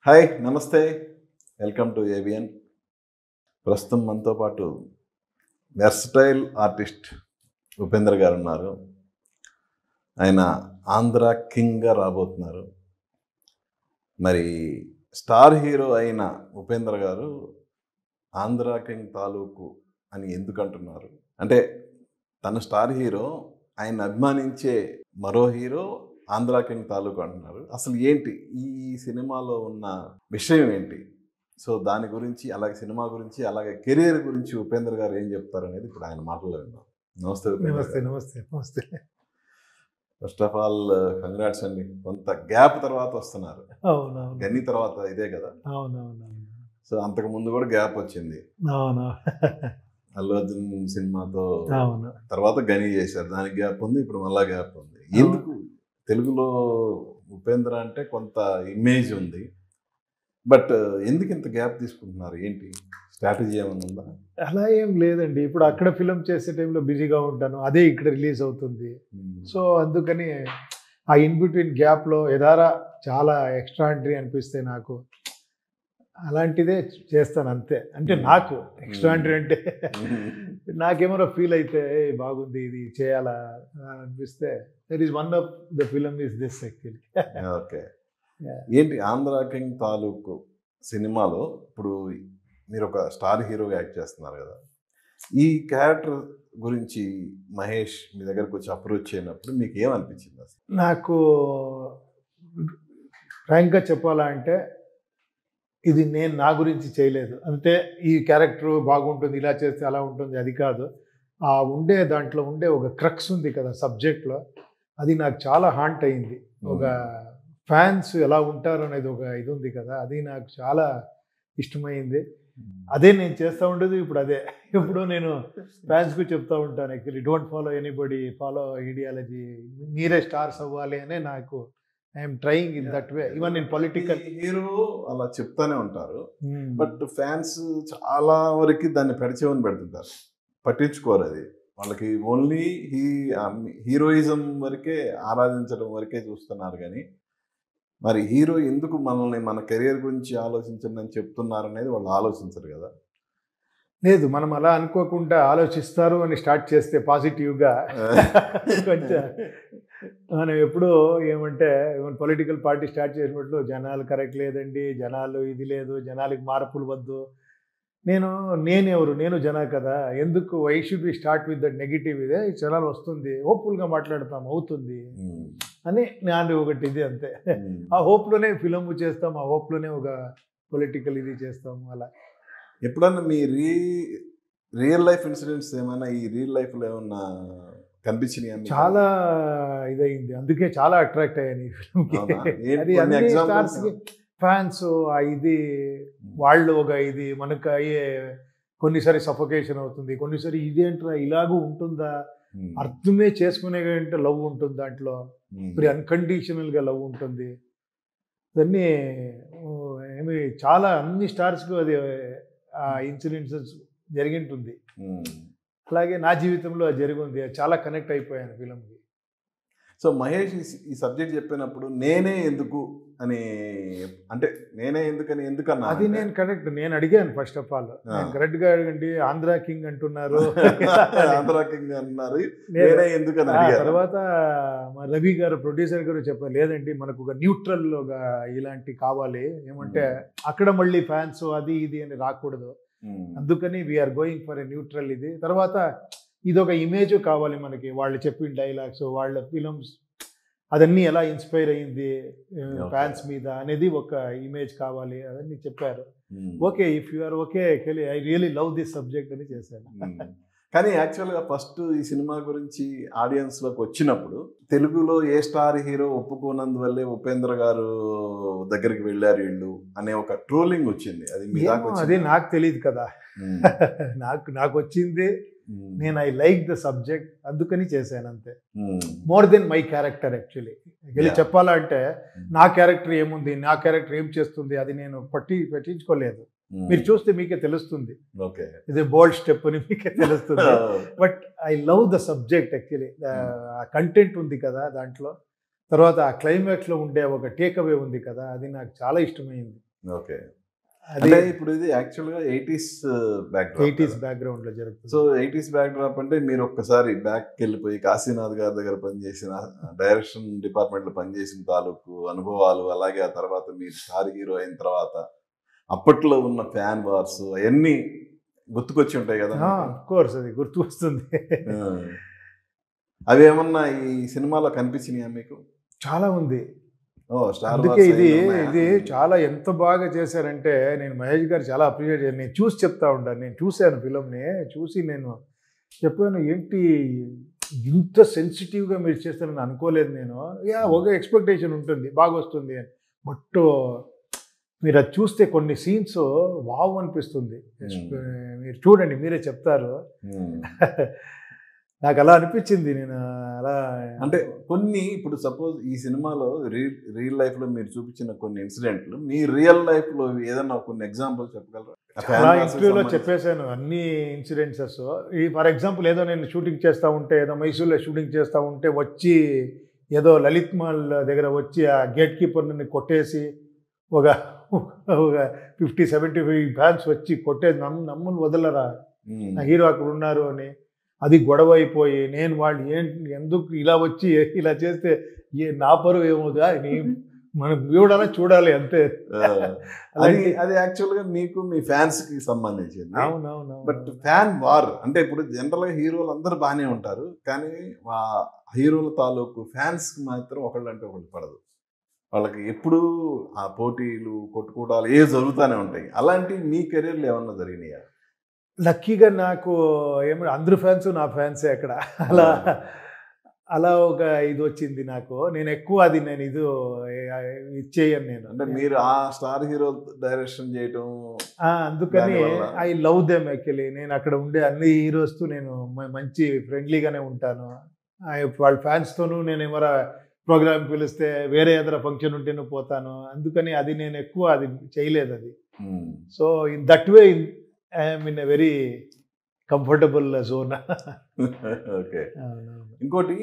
Hi నమస్తే. Welcome to ABN. ప్రస్తుతం మనతో పాటు వెర్సటైల్ ఆర్టిస్ట్ ఉపేంద్ర గారు ఉన్నారు. ఆయన ఆంధ్ర కింగ్గా రాబోతున్నారు. మరి స్టార్ హీరో అయిన ఉపేంద్ర గారు ఆంధ్ర కింగ్ తాలూకు అని ఎందుకు అంటున్నారు? అంటే తను స్టార్ హీరో, ఆయన అభిమానించే మరో హీరో ఆంధ్ర కింగ్ తాలూకు అంటున్నారు. అసలు ఏంటి ఈ సినిమాలో ఉన్న విషయం ఏంటి? సో దాని గురించి, అలాగే సినిమా గురించి, అలాగే కెరియర్ గురించి ఉపేంద్ర గారు ఏం చెప్తారు అనేది ఇప్పుడు ఆయన మాటల్లో విందాం. నమస్తే ఉపేంద్ర గారు. నమస్తే. ఫస్ట్ ఆఫ్ ఆల్ కంగ్రాట్స్ అండి. కొంత గ్యాప్ తర్వాత వస్తున్నారు. అవునవును. గని తర్వాత ఇదే కదా. అవునవునవును. సో అంతకు ముందు కూడా గ్యాప్ వచ్చింది. అవును. అల్లు అర్జున్ సినిమాతో అవును. తర్వాత గని చేశారు, దానికి గ్యాప్ ఉంది. ఇప్పుడు మళ్ళా గ్యాప్ ఉంది. ఎందుకు? తెలుగులో ఉపేంద్ర అంటే కొంత ఇమేజ్ ఉంది, బట్ ఎందుకు ఇంత గ్యాప్ తీసుకుంటున్నారు? ఏంటి స్ట్రాటజీ ఏమైనా ఉందా? అలా ఏం లేదండి. ఇప్పుడు అక్కడ ఫిల్మ్ చేసే టైంలో బిజీగా ఉంటాను, అదే ఇక్కడ రిలీజ్ అవుతుంది. సో అందుకని ఆ ఇన్ బిట్వీన్ గ్యాప్లో ఎదారా చాలా ఎక్స్ట్రాంటరీ అనిపిస్తే నాకు అలాంటిదే చేస్తాను అంతే. అంటే నాకు ఎక్స్ట్రాంటరీ అంటే నాకేమైనా ఫీల్ అయితే బాగుంది ఇది చేయాలా అనిపిస్తే that is one of the film is this actually. Okay. ఏంటి ఆంధ్ర కింగ్ తాలూకు సినిమాలో ఇప్పుడు మీరు ఒక స్టార్ హీరోగా యాక్ట్ చేస్తున్నారు కదా, ఈ క్యారెక్టర్ గురించి మహేష్ మీ దగ్గరకు వచ్చి అప్రోచ్ అయినప్పుడు మీకు ఏమనిపించింది అసలు? నాకు ఫ్రాంక్గా చెప్పాలంటే ఇది నేను నా గురించి చేయలేదు. అంటే ఈ క్యారెక్టర్ బాగుంటుంది, ఇలా చేస్తే అలా ఉంటుంది, అది కాదు. ఆ దాంట్లో ఉండే ఒక క్రక్స్ ఉంది కదా సబ్జెక్ట్లో, అది నాకు చాలా హాంట్ అయింది. ఒక ఫ్యాన్స్ ఎలా ఉంటారు అనేది ఒక ఇది ఉంది కదా, అది నాకు చాలా ఇష్టమైంది. అదే నేను చేస్తూ ఉండేది ఇప్పుడు అదే. ఇప్పుడు నేను ఫ్యాన్స్కి చెప్తూ ఉంటాను actually, don't follow anybody, follow ideology, మీరే స్టార్స్ అవ్వాలి అనే నాకు I'm trying in that way. Even in political hero అలా చెప్తానే ఉంటారు, బట్ ఫ్యాన్స్ చాలా వరకు దాన్ని పెడచేవని పెడుతుంటారు, పట్టించుకోరు. అది వాళ్ళకి ఓన్లీ హీరోయిజం వరకే, ఆరాధించడం వరకే చూస్తున్నారు. కానీ మరి హీరో ఎందుకు మనల్ని మన కెరియర్ గురించి ఆలోచించండి అని చెప్తున్నారు అనేది వాళ్ళు ఆలోచించరు కదా. లేదు, మనం అలా అనుకోకుండా ఆలోచిస్తారు అని స్టార్ట్ చేస్తే పాజిటివ్గా కొంచెం మనం ఎప్పుడూ ఏమంటే పొలిటికల్ పార్టీ స్టార్ట్ చేసినట్లు జనాలు కరెక్ట్ లేదండి, జనాలు ఇది లేదు, జనాలకి మార్పులు వద్దు. నేనెవరు? నేను జనా కదా, ఎందుకు why should be start with that negative? ఇదే జనాలు వస్తుంది, హోప్ఫుల్గా మాట్లాడతాం, అవుతుంది అని నాది ఒకటి ఇది అంతే. ఆ హోప్లోనే ఫిలిం చేస్తాం, ఆ హోప్లోనే ఒక పొలిటికల్ ఇది చేస్తాము. అలా ఎప్పుడన్నా మీ రియల్ లైఫ్ ఇన్సిడెంట్స్ ఏమైనా ఈ రియల్ లైఫ్లో ఏమన్నా కనిపించినాయి? చాలా ఇదైంది, అందుకే చాలా అట్రాక్ట్ అయ్యాను ఈ ఫిల్మ్కి. అది అన్ని స్టార్స్కి ఫ్యాన్స్ ఇది వాళ్ళు ఒక ఇది మనకు అయ్యే కొన్నిసారి సఫోకేషన్ అవుతుంది, కొన్నిసారి ఇదేంట్రా ఇలాగూ ఉంటుందా, అర్థమే చేసుకునే అంటే లవ్ ఉంటుంది దాంట్లో, మరి అన్కండిషనల్గా లవ్ ఉంటుంది. దాన్ని ఏమి చాలా అన్ని స్టార్స్కు అది ఆ ఇన్సిడెంట్స్ జరిగింటుంది. అలాగే నా జీవితంలో అది జరిగింది, చాలా కనెక్ట్ అయిపోయాను ఫిలింకి. సో మహేష్ ఈ సబ్జెక్ట్ చెప్పినప్పుడు నేనే ఎందుకు అని, అంటే నేనే ఎందుకని ఎందుకన్నా అది నేను అడిగాను ఫస్ట్ ఆఫ్ ఆల్, నేను కరెక్ట్గా అడగండి, ఆంధ్ర కింగ్ అంటున్నారు, ఆంధ్ర కింగ్ అన్నారు, నేనే ఎందుకని అడిగారు. తర్వాత మా రవి గారు ప్రొడ్యూసర్ గారు చెప్పారు, లేదండి మనకు ఒక న్యూట్రల్ ఇలాంటి కావాలి, ఏమంటే అక్కడ మళ్ళీ ఫ్యాన్స్ అది ఇది అని రాకూడదు, అందుకని we are going for a neutral ఇది. తర్వాత ఇదొక ఇమేజ్ కావాలి మనకి, వాళ్ళు చెప్పిన డైలాగ్స్, వాళ్ళ ఫిలిమ్స్ అదన్నీ ఎలా ఇన్స్పైర్ అయ్యింది ఫ్యాన్స్ మీద అనేది ఒక ఇమేజ్ కావాలి, అదన్నీ చెప్పారు. Okay, if you are okay I really love this subject అని చేశాను. కానీ యాక్చువల్గా ఫస్ట్ ఈ సినిమా గురించి ఆడియన్స్లోకి వచ్చినప్పుడు తెలుగులో ఏ స్టార్ హీరో ఒప్పుకోనందువల్లే ఉపేంద్ర గారు దగ్గరికి వెళ్ళారు వీళ్ళు అనే ఒక ట్రోలింగ్ వచ్చింది. అది నాకు తెలియదు కదా, నాకు వచ్చింది, నేను ఐ లైక్ ద సబ్జెక్ట్ అందుకని చేశాను అంతే. More than my character actually చెప్పాలంటే, నా క్యారెక్టర్ ఏముంది, నా క్యారెక్టర్ ఏం చేస్తుంది, అది నేను పట్టించుకోలేదు. మీరు చూస్తే మీకే తెలుస్తుంది, ఇది బోల్డ్ స్టెప్ అని మీకే తెలుస్తుంది. But I love the subject actually. Content ఉంది కదా దాంట్లో, తర్వాత ఆ క్లైమాక్స్లో ఉండే ఒక టేక్ అవే ఉంది కదా, అది నాకు చాలా ఇష్టమైంది. ఓకే. అది అంటే ఇప్పుడు ఇది యాక్చువల్గా 80s బ్యాక్డ్రాప్. 80s బ్యాక్గ్రౌండ్లో జరుగుతుంది. సో 80s బ్యాక్డ్రాప్ అంటే మీరు ఒక్కసారి బ్యాక్కి వెళ్ళిపోయి కాశీనాథ్ గారి దగ్గర పనిచేసిన డైరెక్షన్ డిపార్ట్మెంట్లో పనిచేసిన తాలూకు అనుభవాలు, అలాగే ఆ తర్వాత మీరు స్టార్ హీరో అయిన తర్వాత అప్పట్లో ఉన్న ఫ్యాన్ వార్స్ అవన్నీ గుర్తుకొచ్చి ఉంటాయి కదా మీకు? కోర్స్ అది గుర్తు వస్తుంది. అవి ఏమన్నా ఈ సినిమాలో కనిపించినాయా మీకు? చాలా ఉంది. స్టార్ అందుకే వార్స్ ఇది ఏమన్నా ఇది చాలా ఎంత బాగా చేశారంటే నేను మహేష్ గారు చాలా అప్రిషియేట్ చేశాను. నేను చూసి చెప్తా ఉంటాను. నేను చూశాను ఫిలంని, చూసి నేను చెప్పాను ఏంటి ఇంత సెన్సిటివ్గా మీరు చేస్తారని అనుకోలేదు నేను. ఒక ఎక్స్పెక్టేషన్ ఉంటుంది బాగా వస్తుంది అని. బట్ మీరు అది చూస్తే కొన్ని సీన్స్ వావ్ అనిపిస్తుంది. మీరు చూడండి, మీరే చెప్తారు. నాకు అలా అనిపించింది. నేను అలా అంటే కొన్ని ఇప్పుడు సపోజ్ ఈ సినిమాలో రియల్ లైఫ్లో మీరు చూపించిన కొన్ని ఇన్సిడెంట్లు మీ రియల్ లైఫ్లో ఏదన్నా కొన్ని ఎగ్జాంపుల్ చెప్పగలరా? చాలా ఇంటర్వ్యూలో చెప్పేశాను అన్ని ఇన్సిడెంట్సెస్. ఈ ఫర్ ఎగ్జాంపుల్ ఏదో నేను షూటింగ్ చేస్తూ ఉంటే, ఏదో మైసూర్లో షూటింగ్ చేస్తూ ఉంటే వచ్చి ఏదో లలిత్ మహల్ దగ్గర వచ్చి ఆ గేట్ కీపర్ని కొట్టేసి ఒక 50-75 ఫ్యాన్స్ వచ్చి కొట్టేసి నమ్ములు వదలరా నా హీరో అక్కడ ఉన్నారు అని. అది గొడవ అయిపోయి నేను వాళ్ళు ఎందుకు ఇలా వచ్చి ఇలా చేస్తే నా పరువు ఏమవుతుందా మనం చూడాలి అంతే. అది యాక్చువల్గా మీకు మీ ఫ్యాన్స్ కి సంబంధించింది. అవునవును. బట్ ఫ్యాన్ వార్ అంటే ఇప్పుడు జనరల్గా హీరోలు అందరూ బాగానే ఉంటారు, కానీ ఆ హీరోల తాలూకు ఫ్యాన్స్ కి మాత్రం ఒకళ్ళంటే ఒకళ్ళు పడదు. వాళ్ళకి ఎప్పుడు ఆ పోటీలు కొట్టుకోవడాలు ఏ జరుగుతూనే ఉంటాయి. అలాంటివి మీ కెరీర్లో ఏమన్నా జరిగినాయా? లక్కీగా నాకు ఏమన్నా అందరు ఫ్యాన్స్ నా ఫ్యాన్సే అక్కడ. అలా ఒక ఇది వచ్చింది నాకు. నేను ఎక్కువ అది నేను ఇచ్చేయను నేను. అంటే మీరు ఆ స్టార్ హీరో డైరెక్షన్ చేయటం అందుకని ఐ లవ్ దెమ్ యాక్చువల్లీ. నేను అక్కడ ఉండే అన్ని హీరోస్తో నేను మంచి ఫ్రెండ్లీగానే ఉంటాను. వాళ్ళ ఫ్యాన్స్తోనూ నేను ఏమైనా ప్రోగ్రామ్ పిలిస్తే వేరే ఏదైనా ఫంక్షన్ ఉంటేనే పోతాను. అందుకని అది నేను ఎక్కువ అది చేయలేదు అది. So in that way I'm in a very comfortable zone. Okay. ఇంకోటి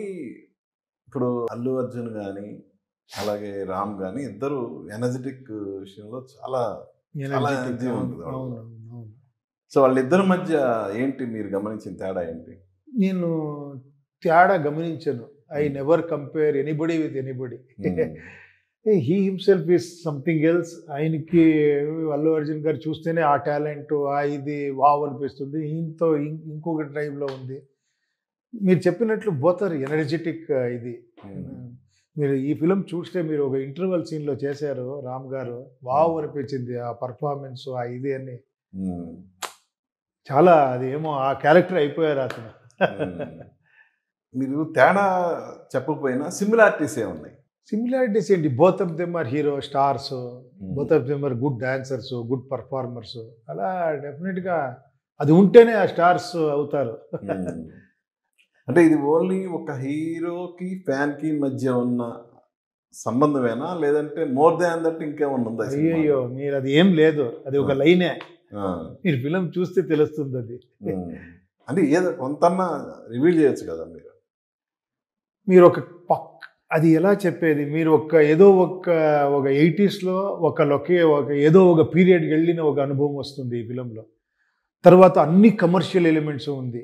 ఇప్పుడు అల్లు అర్జున్ కానీ అలాగే రామ్ కానీ ఇద్దరు ఎనర్జెటిక్ విషయంలో చాలా ఎనర్జీ ఉంటుంది. సో వాళ్ళిద్దరి మధ్య ఏంటి మీరు గమనించిన తేడా ఏంటి? నేను తేడా గమనించాను. I never compare anybody with anybody. He himself is something else. ఆయనకి అల్లు అర్జున్ గారు చూస్తేనే ఆ టాలెంట్ ఇది వావ్ అనిపిస్తుంది. ఈయనతో ఇంకొక డ్రైవ్లో ఉంది. మీరు చెప్పినట్లు బోత్ ఆర్ ఎనర్జెటిక్. ఇది మీరు ఈ ఫిలిం చూస్తే మీరు ఒక ఇంటర్వెల్ సీన్లో చేశారు రామ్ గారు, వావ్ అనిపించింది ఆ పర్ఫార్మెన్స్ ఆ ఇది అని. చాలా అది ఏమో ఆ క్యారెక్టర్ అయిపోయారు అతను. మీరు తేడా చెప్పకపోయినా సిమిలారిటీస్ ఏమున్నాయి? సిమిలారిటీస్ ఏంటి? Both of them are hero stars, both of them are good dancers, good performers. అలా డెఫినెట్గా అది ఉంటేనే ఆ స్టార్స్ అవుతారు. అంటే ఇది ఓన్లీ ఒక హీరోకి ఫ్యాన్కి మధ్య ఉన్న సంబంధమేనా, లేదంటే మోర్ దాన్ దట్ ఇంకేమన్నా ఉందా? అయ్యో మీరు అది ఏం లేదు, అది ఒక లైనే. మీరు ఫిలిం చూస్తే తెలుస్తుంది అది. అంటే ఏదో కొంత రివీల్ చేయొచ్చు కదా మీరు. మీరు అది ఎలా చెప్పేది? మీరు ఏదో ఒక 80sలో ఏదో ఒక పీరియడ్కి వెళ్ళిన ఒక అనుభవం వస్తుంది ఈ ఫిలంలో. తర్వాత అన్ని కమర్షియల్ ఎలిమెంట్స్ ఉంది,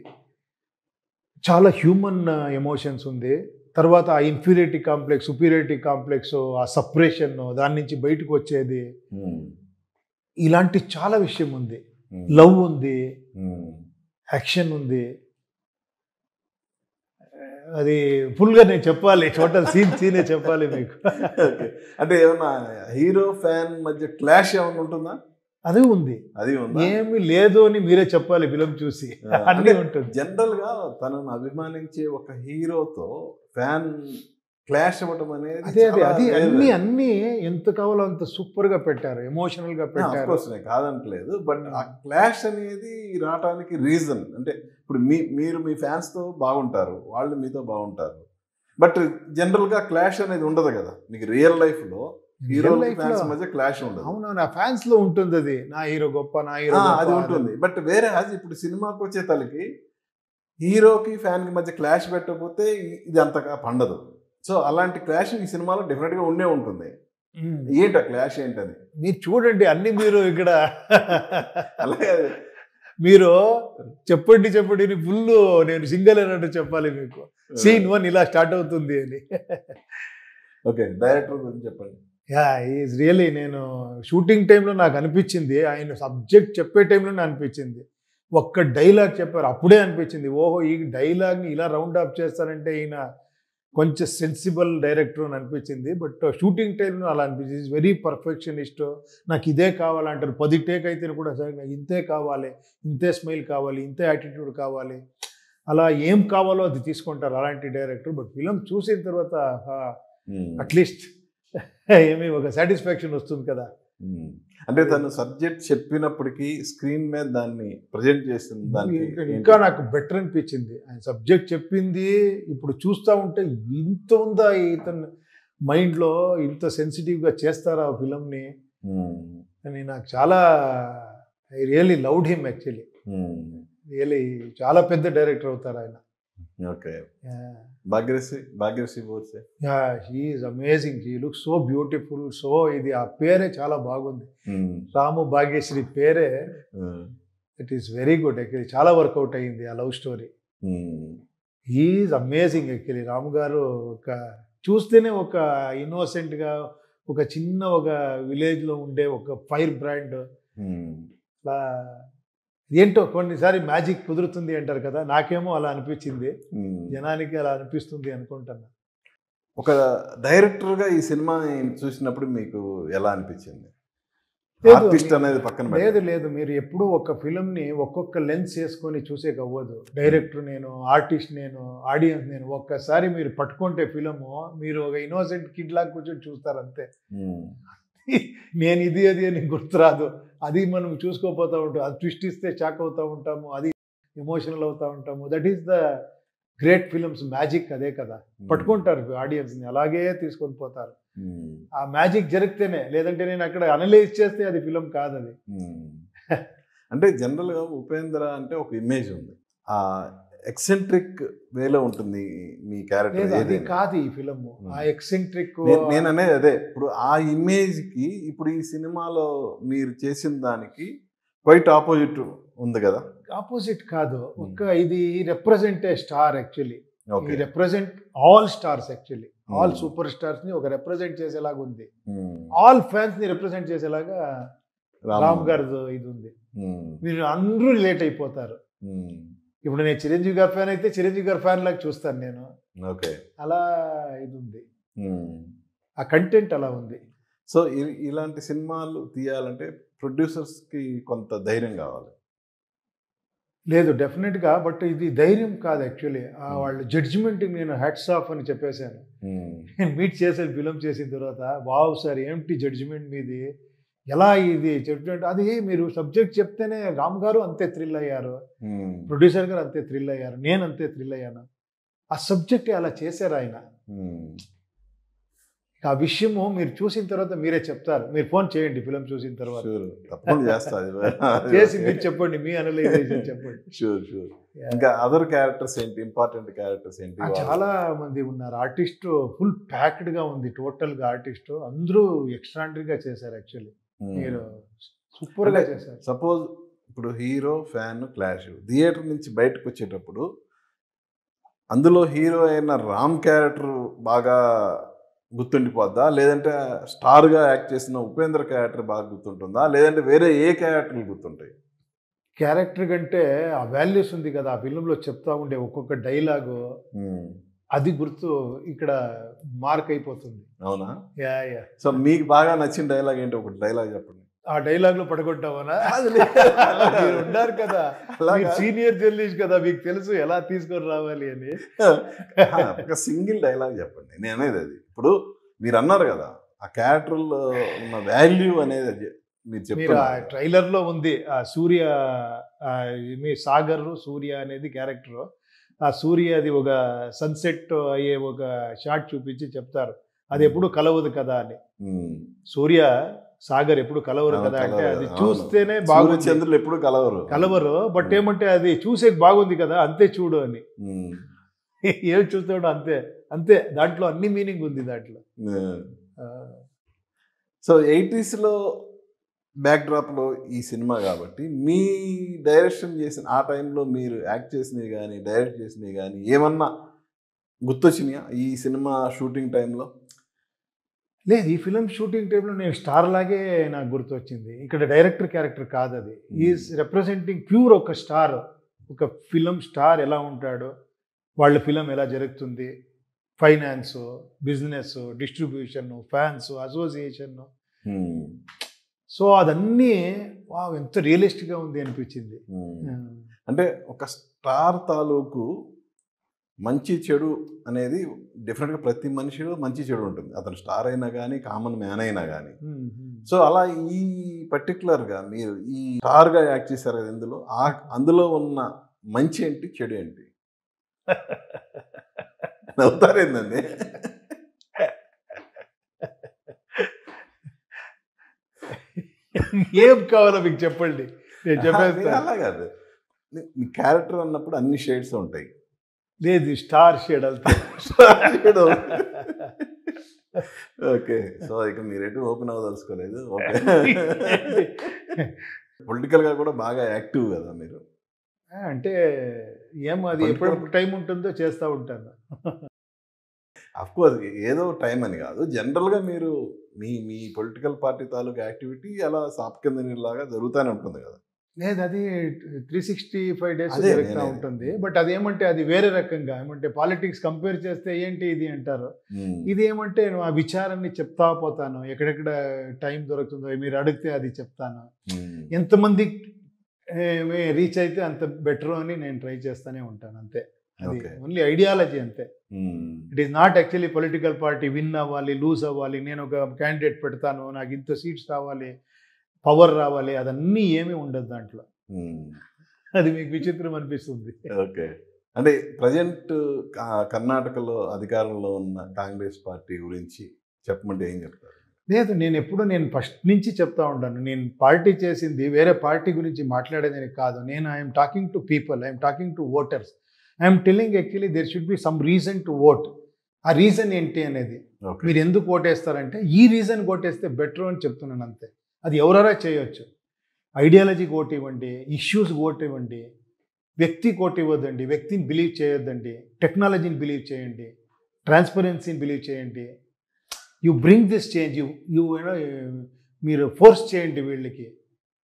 చాలా హ్యూమన్ ఎమోషన్స్ ఉంది. తర్వాత ఆ ఇన్ఫీరియారిటీ కాంప్లెక్స్, సుపీరియారిటీ కాంప్లెక్స్, ఆ సపరేషన్, దాని నుంచి బయటకు వచ్చేది, ఇలాంటి చాలా విషయం ఉంది. లవ్ ఉంది, యాక్షన్ ఉంది. అది ఫుల్గా నేను చెప్పాలి, టోటల్ సీనే చెప్పాలి మీకు. అంటే ఏమన్నా హీరో ఫ్యాన్ మధ్య క్లాష్ ఏమైనా ఉంటుందా? అది ఉంది. ఏమి లేదు అని మీరే చెప్పాలి ఫిలిం చూసి. అన్నీ ఉంటుంది. జనరల్గా తనను అభిమానించే ఒక హీరోతో ఫ్యాన్ క్లాష్ అవ్వటం అనేది అది అన్ని ఎంత కావాలో అంత సూపర్గా పెట్టారు, ఎమోషనల్గా పెట్టారు. నేను కాదంటలేదు, బట్ ఆ క్లాష్ అనేది రావడానికి రీజన్ అంటే ఇప్పుడు మీరు మీ ఫ్యాన్స్తో బాగుంటారు, వాళ్ళు మీతో బాగుంటారు, బట్ జనరల్గా క్లాష్ అనేది ఉండదు కదా మీకు రియల్ లైఫ్లో. హీరో ఫ్యాన్స్ మధ్య క్లాష్ ఉండదు. అవునవును, ఫ్యాన్స్ లో ఉంటుంది అది, నా హీరో గొప్ప, నా హీరో అది ఉంటుంది. బట్ వేరే ఇప్పుడు సినిమాకి వచ్చే తలకి హీరోకి ఫ్యాన్ కి మధ్య క్లాష్ పెట్టకపోతే ఇది అంతగా పండదు. సో అలాంటి క్లాష్ ఈ సినిమాలో డెఫినెట్గా ఉండే ఉంటుంది. ఏంటి ఆ క్లాష్ ఏంటది? మీరు చూడండి అన్ని మీరు ఇక్కడ అలాగే మీరు చెప్పండి ఫుల్ నేను సింగల్ అన్నట్టు చెప్పాలి మీకు. సీన్ 1 ఇలా స్టార్ట్ అవుతుంది అని. ఓకే, డైరెక్టర్ గురించి చెప్పండి. ఈజ్ రియలీ నేను షూటింగ్ టైంలో నాకు అనిపించింది, ఆయన సబ్జెక్ట్ చెప్పే టైంలోనే అనిపించింది. ఒక్క డైలాగ్ చెప్పారు అప్పుడే అనిపించింది, ఓహో ఈ డైలాగ్ని ఇలా రౌండ్ ఆఫ్ చేస్తారంటే ఈయన కొంచెం సెన్సిబుల్ డైరెక్టర్ అని అనిపించింది. బట్ షూటింగ్ టైంలో అలా అనిపించింది. Is very perfectionist. నాకు ఇదే కావాలంటారు. 10 టేక్ అయితే కూడా సరే నాకు ఇంతే కావాలి, ఇంతే స్మైల్ కావాలి, ఇంతే యాటిట్యూడ్ కావాలి, అలా ఏం కావాలో అది తీసుకుంటారు అలాంటి డైరెక్టర్. బట్ ఫిలిం చూసిన తర్వాత అట్లీస్ట్ ఏమి ఒక సాటిస్ఫాక్షన్ వస్తుంది కదా. అంటే తను సబ్జెక్ట్ చెప్పినప్పటికీ స్క్రీన్ మీద దాన్ని ప్రజెంట్ చేసిన దానికి ఇంకా నాకు బెటర్ అనిపించింది. ఆయన సబ్జెక్ట్ చెప్పింది ఇప్పుడు చూస్తూ ఉంటే ఇంత ఉందా ఇతను మైండ్లో, ఇంత సెన్సిటివ్గా చేస్తారా ఆ ఫిలంని అని నాకు చాలా, I really loved him actually. Really చాలా పెద్ద డైరెక్టర్ అవుతారు ఆయన. Okay, Bhagyashri Borse. He is amazing. He look so beautiful. So ఇది ఆ పేరే చాలా బాగుంది, రాము భాగ్యశ్రీ పేరే. It is very good actually. చాలా వర్కౌట్ అయ్యింది ఆ love story. He is amazing actually. Ramu garu ఒక చూస్తేనే ఒక ఇన్నోసెంట్గా ఒక చిన్న ఒక విలేజ్లో ఉండే ఒక ఫైర్ బ్రాండ్. అలా ఏంటో కొన్నిసారి మ్యాజిక్ కుదురుతుంది అంటారు కదా, నాకేమో అలా అనిపించింది, జనానికి అలా అనిపిస్తుంది అనుకుంటున్నా. ఒక డైరెక్టర్గా ఈ సినిమా చూసినప్పుడు మీకు ఎలా అనిపించింది? ఆర్టిస్ట్ అనేది పక్కన లేదు మీరు ఎప్పుడు ఒక ఫిల్మ్ని ఒక్కొక్క లెన్స్ వేసుకొని చూసే అవ్వదు. డైరెక్టర్ నేను, ఆర్టిస్ట్ నేను, ఆడియన్స్ నేను. ఒక్కసారి మీరు పట్టుకుంటే ఫిలము మీరు ఒక ఇన్నోసెంట్ కిడ్ లాగా కూర్చొని చూస్తారు అంతే. నేను ఇది అది అని గుర్తురాదు. అది మనం చూసుకోపోతూ ఉంటాం. అది ట్విస్ట్ ఇస్తే షాక్ అవుతూ ఉంటాము, అది ఎమోషనల్ అవుతూ ఉంటాము. That is the great films magic. అదే కదా, పట్టుకుంటారు ఆడియన్స్ని, అలాగే తీసుకొని పోతారు. ఆ మ్యాజిక్ జరిగితేనే, లేదంటే నేను అక్కడ అనలైజ్ చేస్తే అది ఫిల్మ్ కాదు. అది అంటే జనరల్గా ఉపేంద్ర అంటే ఒక ఇమేజ్ ఉంది, ఆ ఎక్సెంట్రిక్ వేలో ఉంటుంది మీ క్యారెక్టర్. అది కాదు ఈ ఫిల్మ్. ఆ ఎక్సెంట్రిక్ నేను అనేది అదే. ఇప్పుడు ఆ ఇమేజ్కి ఇప్పుడు ఈ సినిమాలో మీరు చేసిన దానికి క్వైట్ ఆపోజిట్ ఉంది కదా. ఆపోజిట్ కాదు, ఒక ఇది రిప్రజెంట్ ఏ స్టార్ యాక్చువల్లీ. ఈ represent all stars actually. All super stars ని ఒక రిప్రజెంట్ చేసేలాగా ఉంది. ఆల్ ఫ్యాన్స్ ని రిప్రజెంట్ చేసేలాగా రామ్ గారి ఇది ఉంది. మీరు అందరూ రిలేట్ అయిపోతారు. ఇప్పుడు నేను చిరంజీవి గారి ఫ్యాన్ అయితే చిరంజీవి గారి ఫ్యాన్ లాగా చూస్తాను నేను. ఓకే, అలా ఇది ఉంది, ఆ కంటెంట్ అలా ఉంది. సో ఇలాంటి సినిమాలు తీయాలంటే ప్రొడ్యూసర్స్కి కొంత ధైర్యం కావాలి. లేదు డెఫినెట్గా, బట్ ఇది ధైర్యం కాదు యాక్చువల్లీ. వాళ్ళ జడ్జిమెంట్కి నేను హ్యాట్స్ ఆఫ్ అని చెప్పేశాను. నేను మీట్ చేసాను ఫిలిం చేసిన తర్వాత, వావ్ సార్ ఏమిటి జడ్జిమెంట్ మీది, ఎలా ఇది జడ్జిమెంట్. అది మీరు సబ్జెక్ట్ చెప్తేనే రామ్ గారు అంతే థ్రిల్ అయ్యారు, ప్రొడ్యూసర్ గారు అంతే థ్రిల్ అయ్యారు, నేను అంతే థ్రిల్ అయ్యాను. ఆ సబ్జెక్ట్ అలా చేశారు ఆయన. ఆ విషయము మీరు చూసిన తర్వాత మీరే చెప్తారు. మీరు ఫోన్ చేయండి ఫిలిం చూసిన తర్వాత, చేసి మీరు చెప్పండి, మీ అనలైజేషన్ చెప్పండి. ఇంకా అదర్ క్యారెక్టర్స్ ఏంటి, ఇంపార్టెంట్ క్యారెక్టర్స్ ఏంటి? చాలా మంది ఉన్నారు. ఆర్టిస్ట్ ఫుల్ ప్యాక్డ్గా ఉంది టోటల్గా. ఆర్టిస్ట్ అందరూ ఎక్స్ట్రాండరీగా చేశారు యాక్చువల్లీ. మీరు సూపర్గా చేశారు. సపోజ్ ఇప్పుడు హీరో ఫ్యాన్ క్లాష్, థియేటర్ నుంచి బయటకు వచ్చేటప్పుడు అందులో హీరో అయిన రామ్ క్యారెక్టర్ బాగా గుర్తుండిపోద్దా, లేదంటే స్టార్గా యాక్ట్ చేసిన ఉపేంద్ర క్యారెక్టర్ బాగా గుర్తుంటుందా, లేదంటే వేరే ఏ క్యారెక్టర్లు గుర్తుంటాయి? క్యారెక్టర్ కంటే ఆ వాల్యూస్ ఉంది కదా, ఆ ఫిల్మ్లో చెప్తా ఉండే ఒక్కొక్క డైలాగు, అది గుర్తు ఇక్కడ మార్క్ అయిపోతుంది. అవునా? Yeah yeah. సో మీకు బాగా నచ్చిన డైలాగ్ ఏంటి? ఒక డైలాగ్ చెప్పండి. ఆ డైలాగ్లో పడగొట్టామనా? మీరు ఉన్నారు కదా, సీనియర్ జర్నలిస్ట్ కదా, మీకు తెలుసు ఎలా తీసుకొని రావాలి అని. ఒక సింగిల్ డైలాగ్ చెప్పండి. నేను అనేది అది. ఇప్పుడు మీరు అన్నారు కదా, ఆ క్యారెక్టర్లో ఉన్న వాల్యూ అనేది మీరు చెప్పారు. ఆ ట్రైలర్లో ఉంది. ఆ సూర్య, మీ సాగర్ సూర్య అనేది క్యారెక్టర్. ఆ సూర్య అది ఒక సన్సెట్ అయ్యే ఒక షాట్ చూపించి చెప్తారు, అది ఎప్పుడు కలవదు కదా అని. సూర్య సాగర్ ఎప్పుడు కలవరు కదా అంటే, అది చూస్తేనే బాగుంది. చంద్రులు ఎప్పుడు కలవరు, బట్ ఏమంటే అది చూసే బాగుంది కదా, అంతే చూడు అని. ఏం చూస్తాడు అంతే అంతే, దాంట్లో అన్ని మీనింగ్ ఉంది దాంట్లో. సో 80sలో బ్యాక్డ్రాప్లో ఈ సినిమా కాబట్టి మీ డైరెక్షన్ చేసిన ఆ టైంలో మీరు యాక్ట్ చేసినవి కానీ డైరెక్ట్ చేసినవి కానీ ఏమన్నా గుర్తొచ్చినాయా ఈ సినిమా షూటింగ్ టైంలో? లేదు, ఈ ఫిలిం షూటింగ్ టైంలో నేను స్టార్ లాగే నాకు గుర్తొచ్చింది. ఇక్కడ డైరెక్టర్ క్యారెక్టర్ కాదు, అది ఈజ్ రిప్రజెంటింగ్ ప్యూర్ ఒక స్టార్, ఒక ఫిలిం స్టార్ ఎలా ఉంటాడో, వాళ్ళ ఫిలిం ఎలా జరుగుతుంది, finance, business, distribution, fans, association. So అదన్నీ ఎంత రియలిస్టిక్గా ఉంది అనిపించింది. అంటే ఒక స్టార్ తాలూకు మంచి చెడు అనేది డెఫినెట్గా ప్రతి మనిషిలో మంచి చెడు ఉంటుంది, అతను స్టార్ అయినా కానీ కామన్ మ్యాన్ అయినా కానీ. సో అలా ఈ పర్టికులర్గా మీరు ఈ స్టార్గా యాక్ట్ చేశారు కదా ఇందులో, అందులో ఉన్న మంచి ఏంటి చెడు ఏంటి? నవ్వుతారేందండి? ఏం కావాలో మీకు చెప్పండి, నేను చెప్పేస్తాను. అలా కాదు, మీ క్యారెక్టర్ అన్నప్పుడు అన్ని షేడ్స్ ఉంటాయి. లేదు, స్టార్ షేడ్ అంతా. ఓకే, సో ఇక మీరేటు ఓపెన్ అవ్వదలుచుకోలేదు. ఓకే, పొలిటికల్గా కూడా బాగా యాక్టివ్ కదా మీరు. అంటే ఏమో అది ఎప్పుడప్పుడు టైం ఉంటుందో చేస్తూ ఉంటాను. అఫ్కోర్స్ ఏదో టైం అని కాదు, జనరల్గా మీరు మీ పొలిటికల్ పార్టీ తాలూకు యాక్టివిటీ అలా సాప్ కింద నీళ్ళలాగా జరుగుతూనే ఉంటుంది కదా. లేదు, అది 365 days జరుగుతూ ఉంటుంది. బట్ అదేమంటే అది వేరే రకంగా, ఏమంటే పాలిటిక్స్ కంపేర్ చేస్తే ఏంటి ఇది అంటారు. ఇది ఏమంటే ఆ విచారాన్ని చెప్తా పోతాను, ఎక్కడెక్కడ టైం దొరుకుతుందో మీరు అడిగితే అది చెప్తాను. ఎంతమంది రీచ్ అయితే అంత బెటర్ అని నేను ట్రై చేస్తూనే ఉంటాను, అంతే. అది ఓన్లీ ఐడియాలజీ అంతే. It is not actually political party win అవ్వాలి, లూజ్ అవ్వాలి, నేను ఒక క్యాండిడేట్ పెడతాను, నాకు ఇంత సీట్స్ రావాలి, పవర్ రావాలి, అదన్నీ ఏమీ ఉండదు దాంట్లో. అది మీకు విచిత్రం అనిపిస్తుంది. ఓకే, అంటే ప్రజెంట్ కర్ణాటకలో అధికారంలో ఉన్న కాంగ్రెస్ పార్టీ గురించి చెప్పమంటే ఏం చెప్తారు? లేదు, నేను ఫస్ట్ నుంచి చెప్తా ఉంటాను, నేను పార్టీ చేసింది వేరే పార్టీ గురించి మాట్లాడేదని కాదు. నేను I'm talking to people, I'm talking to voters, I'm telling actually there should be some reason to vote. ఆ రీజన్ ఏంటి అనేది, మీరు ఎందుకు ఓటేస్తారంటే ఈ రీజన్ ఓటేస్తే బెటర్ అని చెప్తున్నాను, అంతే. అది ఎవరైనా చేయొచ్చు. ఐడియాలజీకి ఓటు ఇవ్వండి, ఇష్యూస్కి ఓటు ఇవ్వండి, వ్యక్తికి ఓటు ఇవ్వద్దండి, వ్యక్తిని బిలీవ్ చేయొద్దండి, టెక్నాలజీని బిలీవ్ చేయండి, ట్రాన్స్పరెన్సీని బిలీవ్ చేయండి. యూ బ్రింగ్ దిస్ చేంజ్, మీరు ఫోర్స్ చేయండి వీళ్ళకి.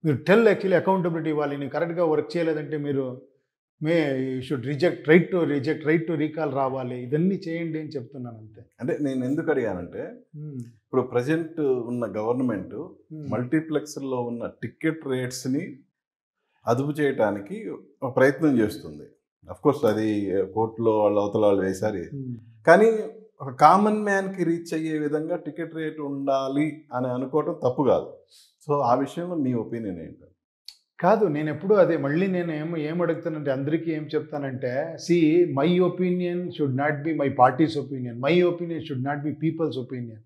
మీరు టెల్ యాక్చువల్లీ అకౌంటబిలిటీ ఇవ్వాలి. నేను కరెక్ట్గా వర్క్ చేయలేదంటే మీరు you should reject, right to recall రావాలి. ఇదన్నీ చేయండి అని చెప్తున్నాను, అంతే. అంటే నేను ఎందుకు అడిగానంటే ఇప్పుడు ప్రజెంట్ ఉన్న గవర్నమెంట్ మల్టీప్లెక్స్లో ఉన్న టికెట్ రేట్స్ని అదుపు చేయడానికి ఒక ప్రయత్నం చేస్తుంది. అఫ్కోర్స్ అది కోర్టులో అవతల వాళ్ళు వేశారు, కానీ ఒక కామన్ మ్యాన్కి రీచ్ అయ్యే విధంగా టికెట్ రేట్ ఉండాలి అని అనుకోవడం తప్పు కాదు. సో ఆ విషయంలో మీ ఒపీనియన్ ఏంటి? కాదు, నేను ఎప్పుడు అదే మళ్ళీ నేను ఏం అడుగుతానంటే అందరికీ ఏం చెప్తానంటే, my opinion should not be my party's opinion, my opinion should not be people's opinion.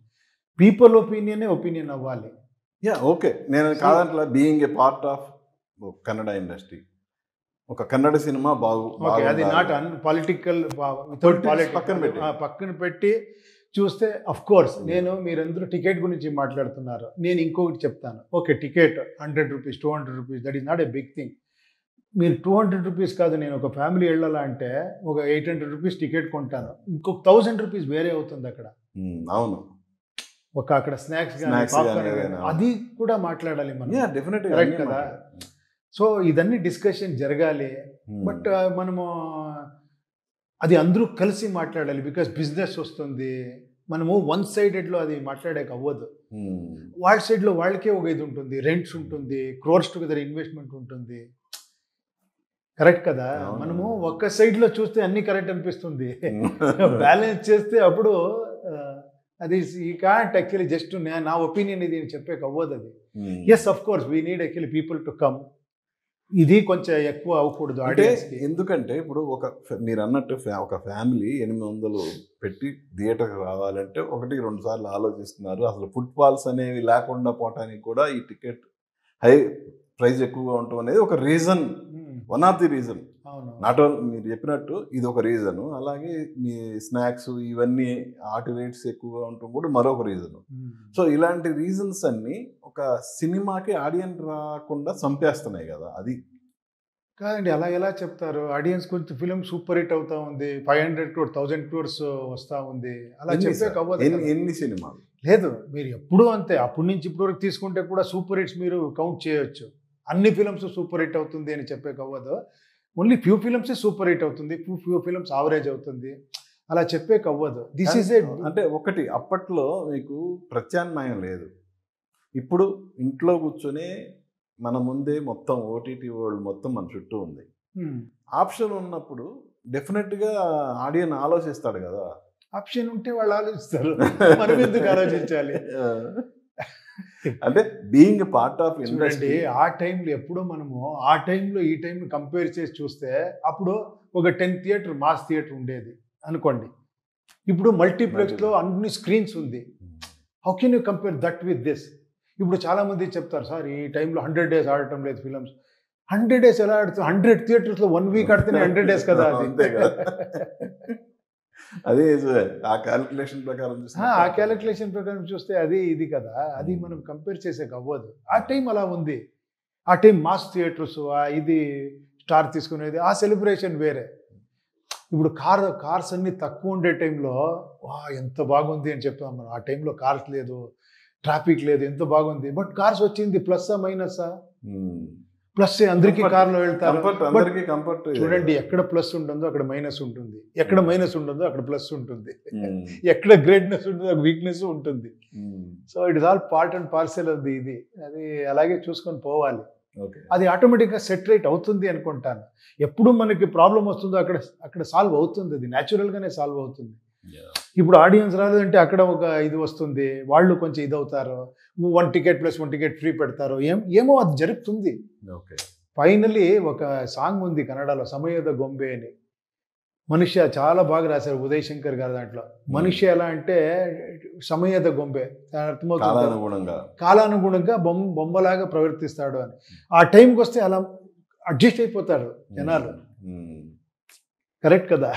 People ఒపీనియనే ఒపీనియన్ అవ్వాలి. ఓకే, నేను కాదంటే being a part of Kannada industry, ఒక కన్నడ సినిమా అది నాట్ పొలిటికల్, పక్కన పెట్టి చూస్తే అఫ్ కోర్స్ మీరందరూ టికెట్ గురించి మాట్లాడుతున్నారు. నేను ఇంకొకటి చెప్తాను. Okay, ticket 100 rupees, 200 rupees, that is not a big thing. మీరు 200 rupees కాదు, నేను ఒక ఫ్యామిలీ వెళ్ళాలంటే ఒక 800 rupees టికెట్ కొంటాను, ఇంకొక 1000 rupees వేరే అవుతుంది అక్కడ. అవును, అక్కడ స్నాక్స్ అది కూడా మాట్లాడాలి మనం, కరెక్ట్ కదా. సో ఇదన్నీ డిస్కషన్ జరగాలి. బట్ మనము అది అందరూ కలిసి మాట్లాడాలి, బికాస్ బిజినెస్ వస్తుంది. మనము వన్ సైడెడ్లో అది మాట్లాడాక అవ్వదు. వాళ్ళ సైడ్లో వాళ్ళకే ఒక ఇది ఉంటుంది, రెంట్స్ ఉంటుంది, క్రోర్స్ టుగెదర్ ఇన్వెస్ట్మెంట్ ఉంటుంది, కరెక్ట్ కదా. మనము ఒక్క సైడ్లో చూస్తే అన్ని కరెక్ట్ అనిపిస్తుంది, బ్యాలెన్స్ చేస్తే అప్పుడు అది ఈ కాంట్ యాక్చువల్లీ జస్ట్ నా ఒపీనియన్ ఇది అని చెప్పాక అవ్వదు అది. Yes, of course we need actually people to come. ఇది కొంచెం ఎక్కువ అవ్వకూడదు ఆడియన్స్కి. ఎందుకంటే ఇప్పుడు మీరు అన్నట్టు ఒక ఫ్యామిలీ 800 పెట్టి థియేటర్కి రావాలంటే 1-2 సార్లు ఆలోచిస్తున్నారు. అసలు ఫుట్ఫాల్స్ అనేవి లేకుండా పోవటానికి కూడా ఈ టికెట్ హై ప్రైస్ ఎక్కువగా ఉండటం అనేది ఒక reason one of the reason. అవును. నాట్ ఓన్లీ మీరు చెప్పినట్టు ఇది ఒక రీజను, అలాగే మీ స్నాక్స్ ఇవన్నీ వాటి రేట్స్ ఎక్కువగా ఉండటం కూడా మరొక రీజను. సో ఇలాంటి రీజన్స్ అన్నీ ఒక సినిమాకి ఆడియన్స్ రాకుండా చంపేస్తున్నాయి కదా. అది కాదండి, అలా ఎలా చెప్తారు? ఆడియన్స్ కొంచెం ఫిలిం సూపర్ హిట్ అవుతా ఉంది, 500 crores 1000 crores వస్తూ ఉంది, అలా చెప్పే అవ్వదు. ఎన్ని సినిమాలు లేదు, మీరు ఎప్పుడూ అంతే. అప్పటి నుంచి ఇప్పటి వరకు తీసుకుంటే కూడా సూపర్ హిట్స్ మీరు కౌంట్ చేయొచ్చు. అన్ని ఫిలిమ్స్ సూపర్ హిట్ అవుతుంది అని చెప్పే అవ్వదు. Only few films super hit అవుతుంది, ఫ్యూ ఫిలిమ్స్ యావరేజ్ అవుతుంది, అలా చెప్పే అవ్వదు. దిస్ ఈజ్ ఏ అంటే ఒకటి, అప్పట్లో మీకు ప్రత్యామ్నాయం లేదు. ఇప్పుడు ఇంట్లో కూర్చొని మన ముందే మొత్తం ఓటీటీ వరల్డ్ మొత్తం మన చుట్టూ ఉంది. ఆప్షన్ ఉన్నప్పుడు డెఫినెట్గా ఆడియన్ ఆలోచిస్తాడు కదా. ఆప్షన్ ఉంటే వాళ్ళు ఆలోచిస్తారు, మనం ఎందుకు ఆలోచించాలి? అంటే బీయింగ్ పార్ట్ ఆఫ్ చూడండి, ఇండస్ట్రీ. ఆ టైంలో ఎప్పుడో మనము ఆ టైంలో ఈ టైంని కంపేర్ చేసి చూస్తే అప్పుడు ఒక 10 థియేటర్ మాస్ థియేటర్ ఉండేది అనుకోండి. ఇప్పుడు మల్టీప్లెక్స్లో అన్ని స్క్రీన్స్ ఉంది. How can you compare that with this? ఇప్పుడు చాలామంది చెప్తారు, సార్ ఈ టైంలో 100 days ఆడటం లేదు ఫిలమ్స్. 100 days ఎలా ఆడుతుంది? 100 theatres 1 week ఆడితేనే 100 days కదా అది. అంతే కదా. అదే ఆ క్యాలిక్యులేషన్ ప్రకారం ఆ క్యాలిక్యులేషన్ ప్రకారం చూస్తే అది ఇది కదా, అది మనం కంపేర్ చేసే అవ్వదు. ఆ టైం అలా ఉంది. ఆ టైం మాస్ థియేటర్స్, ఇది స్టార్ తీసుకునేది, ఆ సెలబ్రేషన్ వేరే. ఇప్పుడు కార్స్ అన్ని తక్కువ ఉండే టైంలో ఎంత బాగుంది అని చెప్తాం మనం. ఆ టైంలో కార్స్ లేదు, ట్రాఫిక్ లేదు, ఎంత బాగుంది. బట్ కార్స్ వచ్చింది ప్లస్సా మైనస్సా? ప్లస్. అందరికీ కార్లో వెళ్తారు. చూడండి, ఎక్కడ ప్లస్ ఉంటుందో అక్కడ మైనస్ ఉంటుంది, ఎక్కడ మైనస్ ఉంటుందో అక్కడ ప్లస్ ఉంటుంది, ఎక్కడ గ్రేట్నెస్ ఉంటుందో అక్కడ వీక్నెస్ ఉంటుంది. So it is all part and parcel of the ఇది. అది అలాగే చూసుకొని పోవాలి. అది ఆటోమేటిక్గా సెట్ రైట్ అవుతుంది అనుకుంటాను. ఎప్పుడు మనకి ప్రాబ్లం వస్తుందో అక్కడ సాల్వ్ అవుతుంది, అది న్యాచురల్గానే సాల్వ్ అవుతుంది. ఇప్పుడు ఆడియన్స్ రాలేదంటే అక్కడ ఒక ఇది వస్తుంది, వాళ్ళు కొంచెం ఇది అవుతారు, 1 ticket + 1 ticket ఫ్రీ పెడతారు, ఏమో అది జరుగుతుంది. ఫైనలీ ఒక సాంగ్ ఉంది కన్నడలో, సమయద గొంబే అని. మనిషి చాలా బాగా రాశారు ఉదయ్ శంకర్ గారు దాంట్లో. మనిషి ఎలా అంటే సమయద గొంబే, అర్థమవుతుంది, కాలానుగుణంగా బొమ్మలాగా ప్రవర్తిస్తాడు అని. ఆ టైంకి వస్తే అలా అడ్జస్ట్ అయిపోతారు జనాలు. కరెక్ట్ కదా?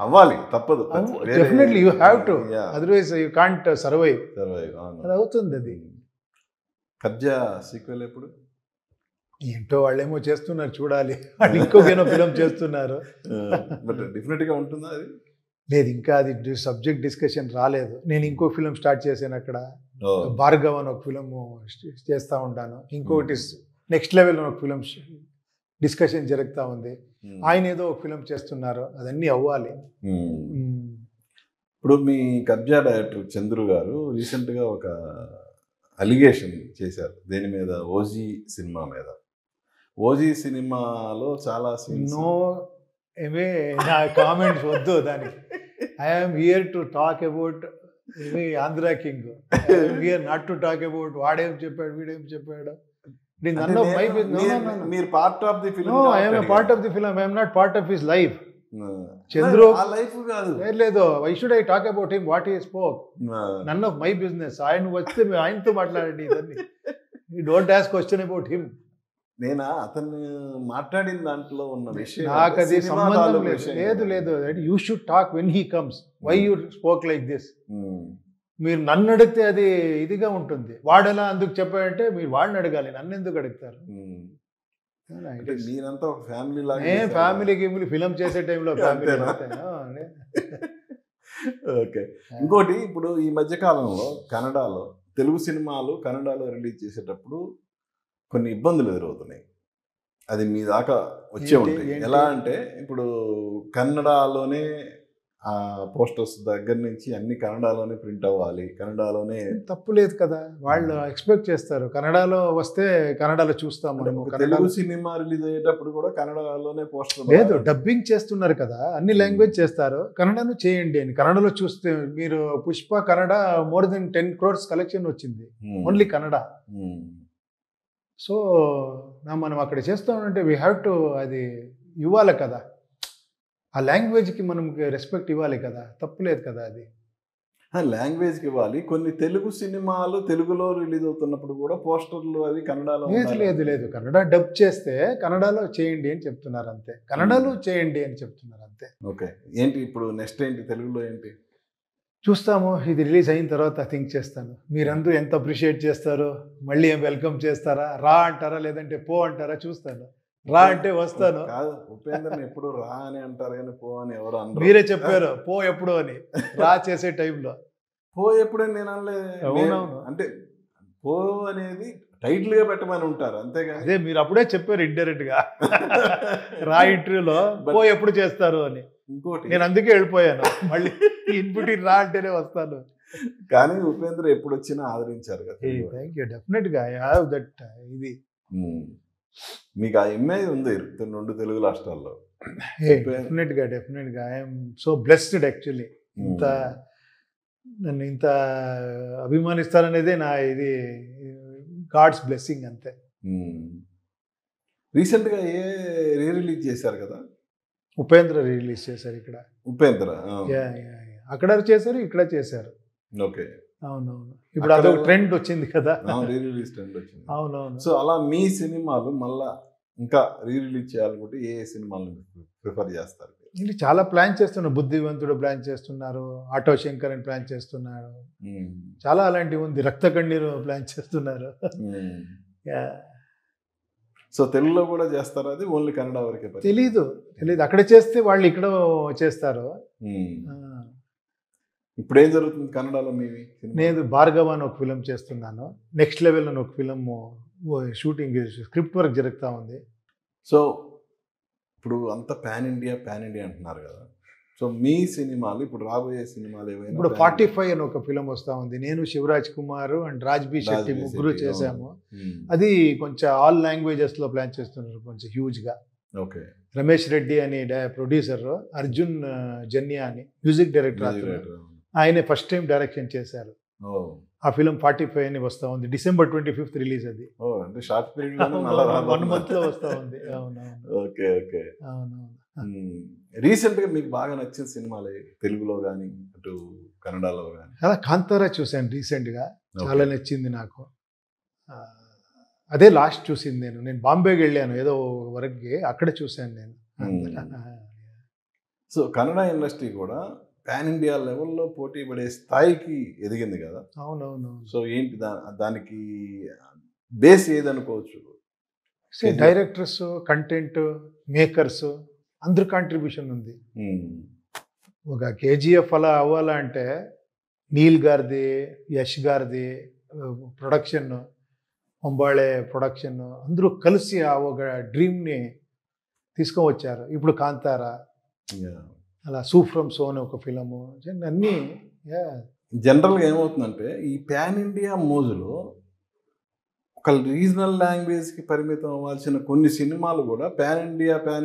అవ్వాలి, తప్పదు. Definitely you have to, otherwise you can't survive. అది అవుతుంది. అది కబ్జా సీక్వెల్ ఎప్పుడు? ఏంటో వాళ్ళేమో చేస్తున్నారు, చూడాలి. వాళ్ళు ఇంకొకేనో ఫిలం చేస్తున్నారు. బట్ డెఫినెట్గా ఉంటుందా అది? లేదు, ఇంకా అది సబ్జెక్ట్ డిస్కషన్ రాలేదు. నేను ఇంకో ఫిలం స్టార్ట్ చేశాను అక్కడ, భార్గవ్ అని ఒక ఫిలం చేస్తూ ఉంటాను. ఇంకొకటి నెక్స్ట్ లెవెల్ ఒక ఫిలం డిస్కషన్ జరుగుతూ ఉంది. ఆయన ఏదో ఒక ఫిలం చేస్తున్నారు, అదన్నీ అవ్వాలి. ఇప్పుడు మీ కబ్జా డైరెక్టర్ చంద్రు గారు రీసెంట్గా ఒక అలిగేషన్ చేశారు దేని మీద, ఓజీ సినిమా మీద. ఓజీ సినిమాలో చాలా నో ఏమే నా కామెంట్స్ వద్దు దానికి. I'm here to talk about Andhra king. I'm here not to talk about వాడేం చెప్పాడు వీడేం చెప్పాడు. మీరు part of the film. No, I am a part of the film. I am not part of his life. Chandru life కాదు. లేదు, why should I talk about him, what he spoke? None of my business. ఆయన వస్తే ఆయనతో మాట్లాడండి ఇదన్నీ. You don't ask question about him. నేను అతను మాట్లాడిన దాంట్లో ఉన్న విషయం నాకు అది సంబంధం లేదు. లేదు, you should talk when he comes. Why you spoke like this? మీరు నన్ను అడిగితే అది ఇదిగా ఉంటుంది. వాడెలా అందుకు చెప్పాడంటే మీరు వాడిని అడగాలి, నన్ను ఎందుకు అడుగుతారు? మీరంతా ఒక ఫ్యామిలీ లాగా. ఫ్యామిలీకి ఫిలం చేసే టైంలో ఫ్యామిలీ. ఓకే. ఇంకోటి, ఇప్పుడు ఈ మధ్యకాలంలో కన్నడలో తెలుగు సినిమాలు కన్నడలో రిలీజ్ చేసేటప్పుడు కొన్ని ఇబ్బందులు ఎదురవుతున్నాయి. అది మీ దాకా వచ్చే ఉంటాయి. ఎలా అంటే ఇప్పుడు కన్నడలోనే ఆ పోస్టర్స్ దగ్గర నుంచి అన్ని కన్నడలోనే ప్రింట్ అవ్వాలి, కన్నడలోనే. తప్పు లేదు కదా, వాళ్ళు ఎక్స్పెక్ట్ చేస్తారు కన్నడలో వస్తే కన్నడలో చూస్తాము. తెలుగు సినిమా రిలీజ్ అయ్యేటప్పుడు కూడా కన్నడలోనే పోస్టర్. లేదు, డబ్బింగ్ చేస్తున్నారు కదా, అన్ని లాంగ్వేజ్ చేస్తారు, కన్నడను చేయండి అని. కన్నడలో చూస్తే మీరు Pushpa Kannada more than 10 crores collection వచ్చింది, ఓన్లీ కన్నడ. సో మనం అక్కడ చేస్తామంటే వీ హ్యావ్ టు అది ఇవ్వాలి కదా, ఆ లాంగ్వేజ్కి మనం రెస్పెక్ట్ ఇవ్వాలి కదా, తప్పులేదు కదా అది. లాంగ్వేజ్కి ఇవ్వాలి. కొన్ని తెలుగు సినిమాలు తెలుగులో రిలీజ్ అవుతున్నప్పుడు కూడా పోస్టర్లు అవి కన్నడలో లేదు ఉండాలి. లేదు లేదు కన్నడ డబ్ చేస్తే కన్నడలో చేయండి అని చెప్తున్నారు అంతే, కన్నడలో చేయండి అని చెప్తున్నారు అంతే. ఓకే. ఏంటి ఇప్పుడు నెక్స్ట్ ఏంటి తెలుగులో ఏంటి? చూస్తాము, ఇది రిలీజ్ అయిన తర్వాత థింక్ చేస్తాను. మీరందరూ ఎంత అప్రిషియేట్ చేస్తారో, మళ్ళీ ఏం వెల్కమ్ చేస్తారా, రా అంటారా లేదంటే పో అంటారా చూస్తాను. రా అంటే వస్తాను. కాదు, ఉపేంద్రని ఎప్పుడు రా అని అంటారు కానీ పో అని ఎవరు అనరు. మీరే చెప్పారు పో ఎప్పుడు అని, రా చేసే టైంలో. పో ఎప్పుడని నేను అనలేదు. అవునవును. అంటే పో అనేది టైటిల్ గా పెట్టమని ఉంటారు అంతేగాని. అదే మీరు అప్పుడే చెప్పారు ఇండైరెక్ట్ గా రా ఇంటర్వ్యూలో పో ఎప్పుడు చేస్తారు అని. ఇంకోటి నేను అందుకే వెళ్ళిపోయాను, మళ్ళీ ఇన్పుట్ రా అంటేనే వస్తాను. కానీ ఉపేంద్ర ఎప్పుడు వచ్చినా ఆదరించారు కదా. థ్యాంక్ యూ, డెఫినెట్ గా ఐ హావ్ దట్. ఇది మీకు ఆ ఇమేజ్ ఉంది 2 తెలుగు రాష్ట్రాల్లో. డెఫినెట్ గా ఐఎమ్ సో బ్లెస్డ్ యాక్చువల్లీ. ఇంత నన్ను ఇంత అభిమానిస్తారనేదే నా ఇది గాడ్స్ బ్లెస్సింగ్ అంతే. రీసెంట్ గా ఏ రీ రిలీజ్ చేశారు కదా, ఉపేంద్ర రిలీజ్ చేశారు ఇక్కడ. ఉపేంద్ర అక్కడ చేశారు, ఇక్కడ చేశారు. ఓకే. అవునవును, ఇప్పుడు అదొక ట్రెండ్ వచ్చింది కదా. రీ రిలీజ్ ట్రెండ్ వచ్చింది. అవునవును. సో అలా మీ సినిమాలు మళ్ళా ఇంకా రీ రిలీజ్ చేయాలనుకుంటే ఏ సినిమాలు ప్రిఫర్ చేస్తారు? ఇది చాలా ప్లాన్ చేస్తున్నారు. బుద్ధివంతుడు ప్లాన్ చేస్తున్నారు, ఆటో శంకర్ అని ప్లాన్ చేస్తున్నారు, చాలా అలాంటివి ఉంది. రక్త కన్నీరు ప్లాన్ చేస్తున్నారు. సో తెలుగులో కూడా చేస్తారు, అది ఓన్లీ కన్నడ వరకే? తెలీదు, అక్కడ చేస్తే వాళ్ళు ఇక్కడ చేస్తారు. ఇప్పుడు ఏం జరుగుతుంది కన్నడలో మీవి? నేను భార్గవ అని ఒక ఫిలిం చేస్తున్నాను, నెక్స్ట్ లెవెల్ అని ఒక ఫిలిం షూటింగ్ స్క్రిప్ట్ వర్క్ జరుగుతూ ఉంది. సో ఇప్పుడు అంతా పాన్ ఇండియా అంటున్నారు కదా. సో మీ సినిమాలు ఇప్పుడు రాబోయే సినిమాలు ఏవైనా? ఇప్పుడు 45 అని ఒక ఫిలిం వస్తూ ఉంది, నేను శివరాజ్ కుమార్ అండ్ రాజ్బీ శెట్టి ముగ్గురు చేశాము. అది కొంచెం ఆల్ లాంగ్వేజెస్లో ప్లాన్ చేస్తున్నారు, కొంచెం హ్యూజ్గా. ఓకే. రమేష్ రెడ్డి అని ప్రొడ్యూసర్, అర్జున్ జన్యా అని మ్యూజిక్ డైరెక్టర్, ఆయనే ఫస్ట్ టైం డైరెక్షన్ చేశారు. ఆ ఫిలిం 45 అని వస్తూ ఉంది, December 25th రిలీజ్. అది అంటే షార్ట్ పీరియడ్ 1 month లో వస్తూ ఉంది. అవునవును. Okay okay. అవునవును. రీసెంట్ గా మీకు బాగా నచ్చిన సినిమాలు తెలుగులో కానీ అటు కన్నడలో కానీ? అలా కాంతారా చూశాను రీసెంట్ గా, చాలా నచ్చింది నాకు. అదే లాస్ట్ చూసింది నేను బాంబేకి వెళ్ళాను ఏదో వరకు, అక్కడ చూశాను నేను. సో కన్నడ ఇండస్ట్రీ కూడా పాన్ ఇండియా లెవెల్లో పోటీ పడే స్థాయికి ఎదిగింది కదా. అవునవును. సో ఏంటి దానికి బేస్ ఏదనుకోవచ్చు? డైరెక్టర్స్, కంటెంట్ మేకర్స్ అందరు కాంట్రిబ్యూషన్ ఉంది. ఒక KGF అలా అవ్వాలంటే నీల్ గారిది, యష్ గారిది ప్రొడక్షన్, అంబాళే ప్రొడక్షన్ అందరూ కలిసి ఆ ఒక డ్రీమ్ని తీసుకువచ్చారు. ఇప్పుడు కాంతారా, అలా సూ ఫ్రమ్ సోన్ ఒక ఫిలము, అన్నీ. జనరల్గా ఏమవుతుందంటే ఈ పాన్ ఇండియా మోజులో ఒక రీజనల్ లాంగ్వేజ్కి పరిమితం అవ్వాల్సిన కొన్ని సినిమాలు కూడా పాన్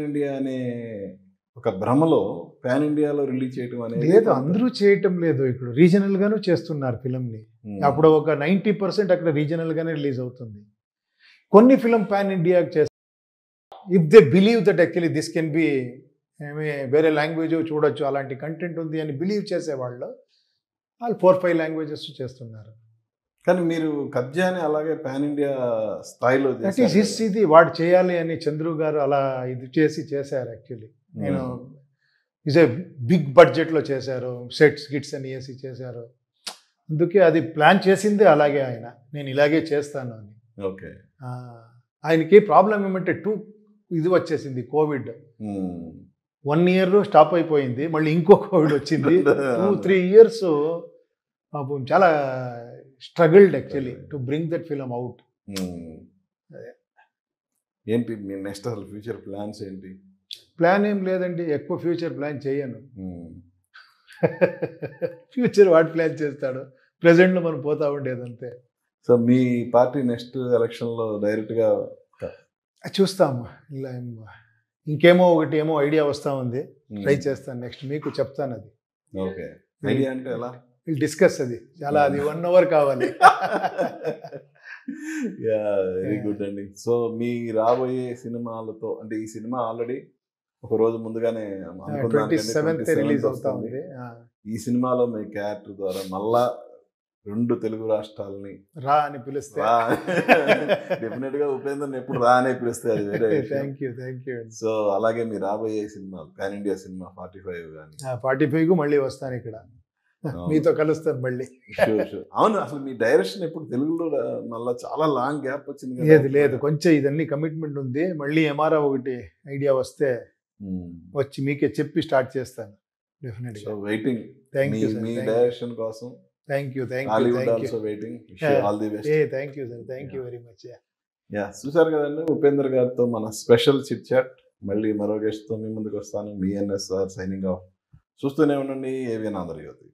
ఇండియా అనే ఒక భ్రమలో పాన్ ఇండియాలో రిలీజ్ చేయడం అనేది లేదు. అందరూ చేయటం లేదు, ఇప్పుడు రీజనల్ గాను చేస్తున్నారు ఫిలంని. అప్పుడు ఒక 90% అక్కడ రీజనల్ గానే రిలీజ్ అవుతుంది. కొన్ని ఫిలం పాన్ ఇండియాకి చేస్తారు, if they believe that actually this can be వేరే లాంగ్వేజ్ చూడొచ్చు, అలాంటి కంటెంట్ ఉంది అని బిలీవ్ చేసేవాళ్ళు వాళ్ళు 4-5 లాంగ్వేజెస్ చేస్తున్నారు. కానీ మీరు కబ్జాని అలాగే పాన్ ఇండియా స్థాయిలో ఇది వాడు చేయాలి అని చంద్రు గారు అలా ఇది చేశారు. యాక్చువల్లీ నేను ఇస్ ఏ బిగ్ బడ్జెట్లో చేశారు, సెట్స్ గిట్స్ అని వేసి చేశారు. అందుకే అది ప్లాన్ చేసిందే అలాగే ఆయన, నేను ఇలాగే చేస్తాను అని. ఓకే. ఆయనకి ప్రాబ్లం ఏమంటే ఇది వచ్చేసింది, కోవిడ్. 1 year స్టాప్ అయిపోయింది, మళ్ళీ ఇంకో కోవిడ్ వచ్చింది. 2-3 years పాపం చాలా struggled actually to bring that film out. ఏంటి మీ నెక్స్ట్ అసలు ఫ్యూచర్ ప్లాన్స్ ఏంటి? ప్లాన్ ఏం లేదండి, ఎక్కువ ఫ్యూచర్ ప్లాన్ చేయను. ఫ్యూచర్ వాడు ప్లాన్ చేస్తాడు, ప్రెసెంట్లో మనం పోతా ఉండేది అంతే. సో మీ పార్టీ నెక్స్ట్ ఎలక్షన్లో డైరెక్ట్గా చూస్తాము. ఇలా ఇంకేమో ఒకటి ఐడియా వస్తూ ఉంది, ట్రై చేస్తాను. నెక్స్ట్ మీకు చెప్తాను అది. ఓకే. ఐడియా అంటే ఎలా? విల్ డిస్కస్ అది, చాలా అది 1 hour కావాలి. వెరీ గుడ్ అండి. సో మీ రాబోయే సినిమాలతో, అంటే ఈ సినిమా ఆల్రెడీ ఒక రోజు ముందుగానే అనుకున్న 27th దానికంటే రిలీజ్ 27th అవుతా వస్తుంది. ఉంది. ఈ సినిమాలో మీ క్యారెక్టర్ ద్వారా మళ్ళా 2 తెలుగు రాష్ట్రాలని రా అని పిలిస్తే డెఫినెట్ గా ఉపేంద్రని ఎప్పుడు రా అనే పిలిస్తే అది వేరే విషయం. Thank you. సో అలాగే మీరు రాబోయే సినిమాలు పాన్ ఇండియా సినిమా 45 కానీ 45కు మళ్ళీ వస్తాను ఇక్కడ, మీతో కలుస్తాను మళ్ళీ. అవును, అసలు మీ డైరెక్షన్ ఎప్పుడు తెలుగులో మళ్ళీ చాలా లాంగ్ గ్యాప్ వచ్చింది కదా. లేదు లేదు, కొంచెం ఇదన్నీ కమిట్మెంట్ ఉంది. మళ్ళీ ఎంఆర్ఆ ఒకటి ఐడియా వస్తే వచ్చి మీకే చెప్పి స్టార్ట్ చేస్తాను డెఫినెట్ గా. సో వెయిటింగ్ థ్యాంక్ యూ మీ డైరెక్షన్ కోసం. Thank you Hollywood also waiting. All the best. Thank you sir, thank you very much. Yeah, చూసారు కదండి ఉపేంద్ర గారితో మన స్పెషల్ చిట్ చాట్. మళ్ళీ మరో గెస్ట్ తో మీ ముందుకు వస్తాను. మీ ఎన్ఎస్ఆర్ సైనింగ్ ఆఫ్. చూస్తూనే ఉండండి ఏవిఎన్ ఆంధ్రజ్యోతి.